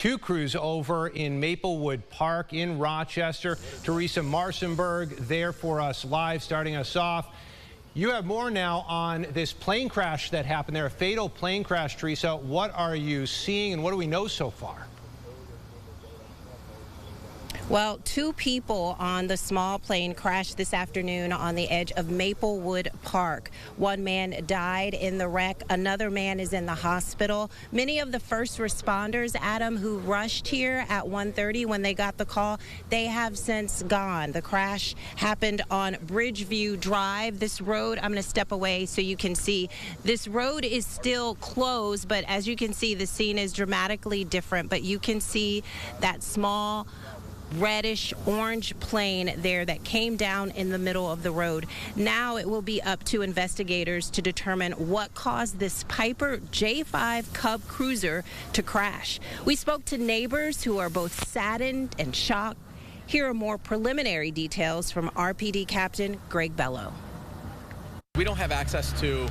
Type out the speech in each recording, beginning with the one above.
Two crews over in Maplewood Park in Rochester. Teresa Marcinberg there for us live, starting us off. You have more now on this plane crash that happened there, a fatal plane crash, Teresa. What are you seeing and what do we know so far? Well, two people on the small plane crashed this afternoon on the edge of Maplewood Park. One man died in the wreck. Another man is in the hospital. Many of the first responders, Adam, who rushed here at 1:30 when they got the call, they have since gone. The crash happened on Bridgeview Drive. This road, I'm going to step away so you can see. This road is still closed, but as you can see, the scene is dramatically different. But you can see that small reddish orange plane there that came down in the middle of the road. Now it will be up to investigators to determine what caused this Piper J5 Cub cruiser to crash. We spoke to neighbors who are both saddened and shocked. Here are more preliminary details from RPD Captain Greg Bello. We don't have access to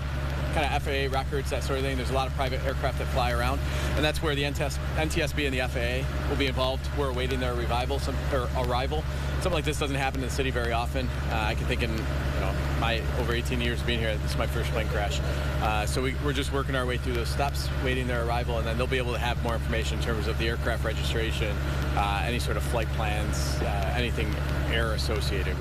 kind of FAA records, that sort of thing. There's a lot of private aircraft that fly around, and that's where the NTSB and the FAA will be involved. We're awaiting their arrival. Something like this doesn't happen in the city very often. I can think in my over 18 years being here, this is my first plane crash. So we're just working our way through those steps, waiting their arrival, and then they'll be able to have more information in terms of the aircraft registration, any sort of flight plans, anything air associated.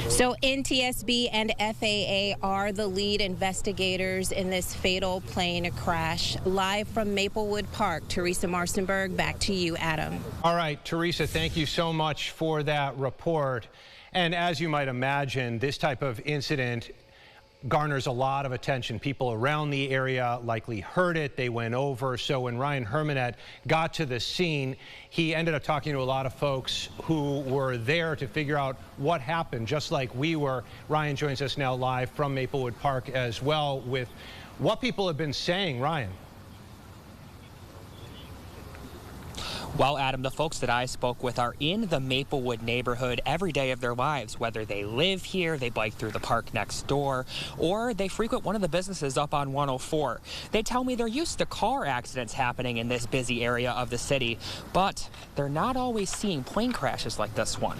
So NTSB and FAA are the lead investigators in this fatal plane crash. Live from Maplewood Park, Teresa Marcinberg, back to you, Adam. All right, Teresa, thank you so much for that report. And as you might imagine, this type of incident garners a lot of attention. People around the area likely heard it. They went over. So when Ryan Hermanette got to the scene, he ended up talking to a lot of folks who were there to figure out what happened, just like we were. Ryan joins us now live from Maplewood Park as well with what people have been saying. Ryan. Well, Adam, the folks that I spoke with are in the Maplewood neighborhood every day of their lives, whether they live here, they bike through the park next door, or they frequent one of the businesses up on 104. They tell me they're used to car accidents happening in this busy area of the city, but they're not always seeing plane crashes like this one.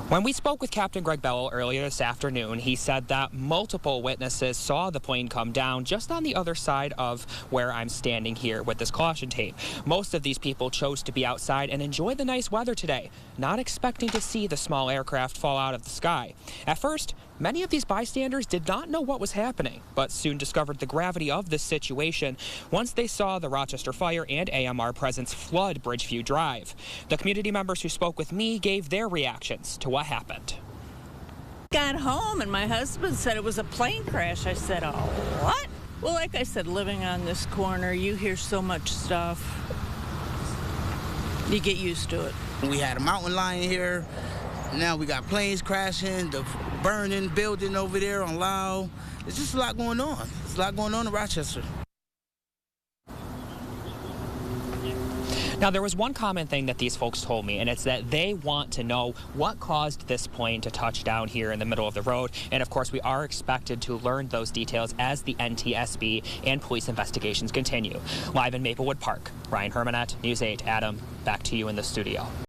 When we spoke with Captain Greg Bello earlier this afternoon, he said that multiple witnesses saw the plane come down just on the other side of where I'm standing here with this caution tape. Most of these people chose to be outside and enjoy the nice weather today, not expecting to see the small aircraft fall out of the sky. At first, many of these bystanders did not know what was happening, but soon discovered the gravity of this situation once they saw the Rochester Fire and AMR presence flood Bridgeview Drive. The community members who spoke with me gave their reactions to what happened. Got home and my husband said it was a plane crash. I said, oh, what? Well, like I said, living on this corner, you hear so much stuff. You get used to it. We had a mountain lion here. Now we got planes crashing, the burning building over there on Lau. There's just a lot going on. There's a lot going on in Rochester. Now, there was one common thing that these folks told me, and it's that they want to know what caused this plane to touch down here in the middle of the road. And, of course, we are expected to learn those details as the NTSB and police investigations continue. Live in Maplewood Park, Ryan Hermanette, News 8. Adam, back to you in the studio.